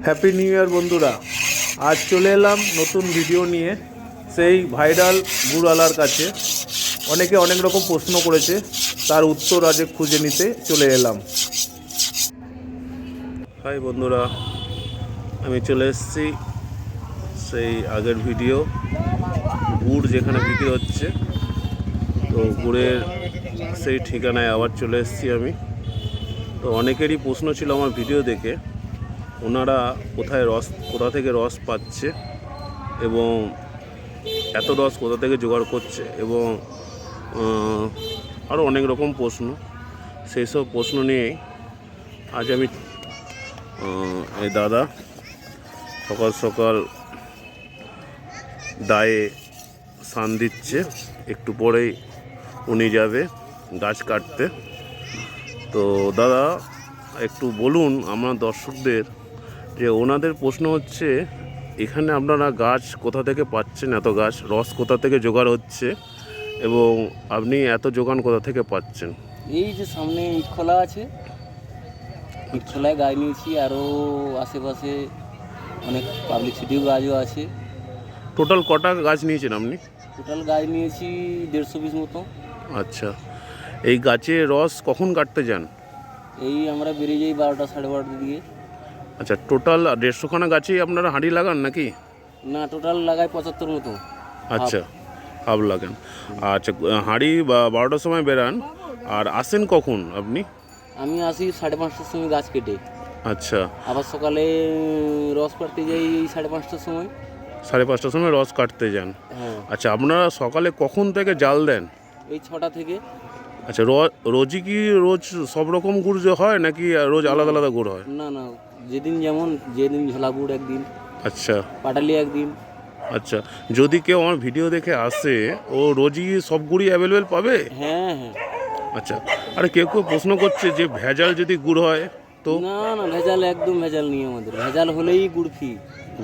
Happy new year বন্ধুরা। আজ চলে এলাম নতুন ভিডিও নিয়ে সেই ভাইরাল গুড়ওয়ালার কাছে। অনেকে অনেক রকম প্রশ্ন করেছে, তার উত্তর আজ খুঁজে নিতে চলে এলাম। হাই বন্ধুরা, আমি চলে এসেছি সেই আগের ভিডিও, গুড় যেখানে বিক্রি হচ্ছে। তো গুড়ের সেই ঠিকানায় আবার চলে এসেছি আমি। তো অনেকেরই প্রশ্ন ছিল আমার ভিডিও দেখে, ওনারা কোথা থেকে রস পাচ্ছে এবং এত রস কোথা থেকে জোগাড় করছে, এবং আরও অনেক রকম প্রশ্ন। সেই সব প্রশ্ন নিয়েই আজ আমি এই দাদা সকাল সকাল দায়ে স্নান দিচ্ছে, একটু পরেই উনি যাবে গাছ কাটতে। তো দাদা একটু বলুন আমার দর্শকদের যে ওনাদের প্রশ্ন হচ্ছে, এখানে আপনারা গাছ কোথা থেকে পাচ্ছেন, এত গাছ রস কোথা থেকে জোগাড় হচ্ছে এবং আপনি এত যোগান কোথা থেকে পাচ্ছেন? এই যে সামনে ইটখোলা আছে, ইটখোলায় গাছ নিয়েছি, আরও আশেপাশে অনেক পাবলিক সিটিও গাছও আছে। টোটাল কটা গাছ নিয়েছেন আপনি? টোটাল গাছ নিয়েছি 150 পিস মতো। আচ্ছা, এই গাছে রস কখন কাটতে যান? এই আমরা বেরিয়ে যাই 12টা 12:30টার দিকে। আচ্ছা, টোটাল 150খানা গাছেই আপনারা হাঁড়ি লাগান নাকি? না, টোটাল লাগাই 75 মতো। আচ্ছা, হাফ লাগান। আচ্ছা, হাঁড়ি 12টার সময় বেরান, আর আসেন কখন আপনি? আমি আসি 5:30টার সময় গাছ কেটে। আচ্ছা, আবার সকালে রস কাটতে যাই 5:30টার সময়। 5:30টার সময় রস কাটতে যান। হ্যাঁ। আচ্ছা, আপনারা সকালে কখন থেকে জাল দেন? এই 6টা থেকে। আচ্ছা, রোজই কি রোজ সব রকম গুড় যে হয় নাকি রোজ আলাদা আলাদা গুড় হয়? না না, যেদিন ঝোলা গুড় একদিন, আচ্ছা পাটালি একদিন। আচ্ছা, যদি কেউ আমার ভিডিও দেখে আসে, ও রোজই সব গুড়ই অ্যাভেলেবেল পাবে? হ্যাঁ হ্যাঁ। আচ্ছা, আরে কেউ প্রশ্ন করছে যে ভেজাল যদি গুড় হয় তো? না না, ভেজাল একদম ভেজাল নেই আমাদের। ভেজাল হলেই গুড় ফ্রি।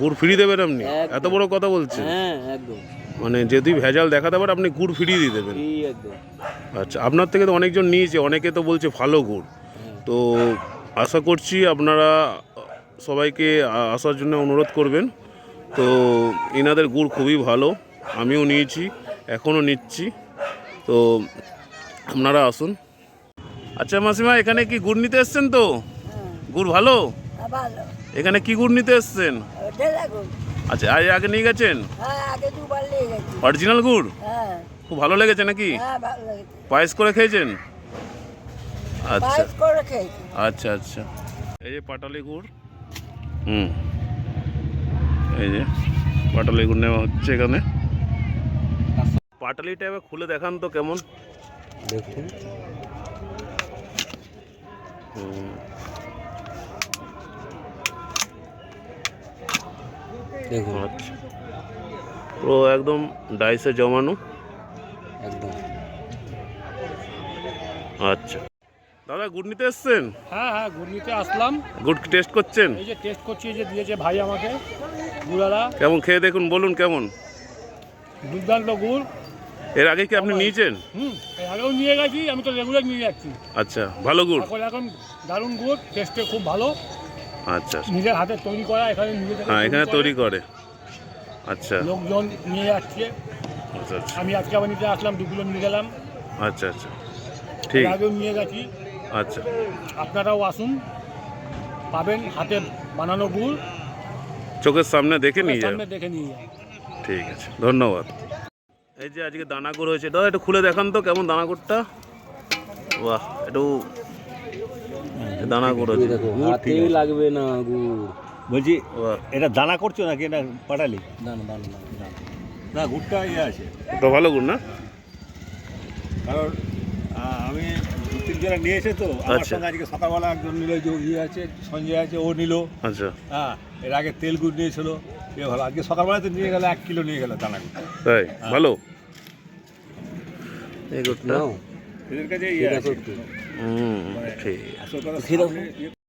গুড় ফ্রি দেবেন আপনি? একদম। এত বড় কথা বলছেন? হ্যাঁ একদম। মানে যদি ভেজাল দেখাতে পারে আপনি গুড় ফ্রি দিয়ে দেবেন? ফ্রি একদম। আচ্ছা, আপনার থেকে তো অনেকজন নিয়েছে, অনেকে তো বলছে ভালো গুড়। হ্যাঁ। তো আশা করছি আপনারা সবাইকে আসার জন্য অনুরোধ করবেন। তো এনাদের গুড় খুবই ভালো, আমিও নিয়েছি, এখনও নিচ্ছি। তো আপনারা আসুন। আচ্ছা মাসিমা, এখানে কি গুড় নিতে এসছেন? তো গুড় ভালো? এখানে কি গুড় নিতে এসছেন? আচ্ছা, আগে নিয়ে গেছেন? অরিজিনাল গুড়? খুব ভালো লেগেছে নাকি? পায়েস করে খেয়েছেন? আচ্ছা আচ্ছা আচ্ছা, এই যে পাটালি গুড়। এই যে পাটালি গুড় নেওয়া হচ্ছে এখানে। পাটালিটা এবার খুলে দেখান তো কেমন দেখুন। দেখুন। আচ্ছা, পুরো একদম ডাইসে জমানো একদম। আচ্ছা, দাদা গুড় নিতে এসছেন? হ্যাঁ হ্যাঁ, গুড় নিতে আসলাম। গুড় টেস্ট করছেন? এই যে টেস্ট করছি, এই যে দিয়েছে ভাই আমাকে গুড়ালা। কেমন খেয়ে দেখুন, বলুন কেমন। দুর্দান্ত গুড়। এর আগে কি আপনি নিয়েছেন? এর আগেও নিয়ে গেছি, আমি তো রেগুলার নিয়ে যাচ্ছি। আচ্ছা, ভালো গুড়? এখন দারুণ গুড়, টেস্টে খুব ভালো। আচ্ছা, নিজের হাতে তৈরি করা, এখানে নিজে হ্যাঁ এখানে তৈরি করে। আচ্ছা, লোকজন নিয়ে যাচ্ছে। আচ্ছা আচ্ছা আমি আজকে আবার নিতে আসলাম, 2 কিলো নিয়ে গেলাম। আচ্ছা আচ্ছা, ঠিক। এর আগেও নিয়ে গেছি। আচ্ছা, আপনারাও আসুন, পাবেন হাতে বানানো গুড়, চোখের সামনে দেখে নিয়ে যাবেন। সামনে দেখে নিয়ে যান। ঠিক আছে, ধন্যবাদ। এই যে আজকে দানা গুড় হয়েছে, দাদা একটু খুলে দেখান তো কেমন দানা গুড়টা। বাহ, একটু দানা গুড় হয়েছে। হাতেই লাগবে না গুড়। বলছি বাহ, এটা দানা করছো নাকি এটা পাটালি? দানা দানা দানা। না, গুড়টা ইয়ে আছে, তো ভালো গুড় না? কারণ আমি 2-3 জনে নিয়েছে তো আমার আচ্ছা। সঙ্গে আজকে সকালবেলা একজন নিল, যে ইয়ে আছে সঞ্জয় আছে, ও নিল। আচ্ছা, হ্যাঁ, এর আগে তেল গুড় নিয়েছিল, এ ভালো। আজকে সকালবেলাতে নিয়ে গেল 1 কিলো নিয়ে গেল দানা গুড়। তাই ভালো এই গুড়টা? নাও, এদের কাছে ঠিক ইয়ে আছে আছে। একটু। ঠিক। আসল কথা খেয়ে দেখো। সামনে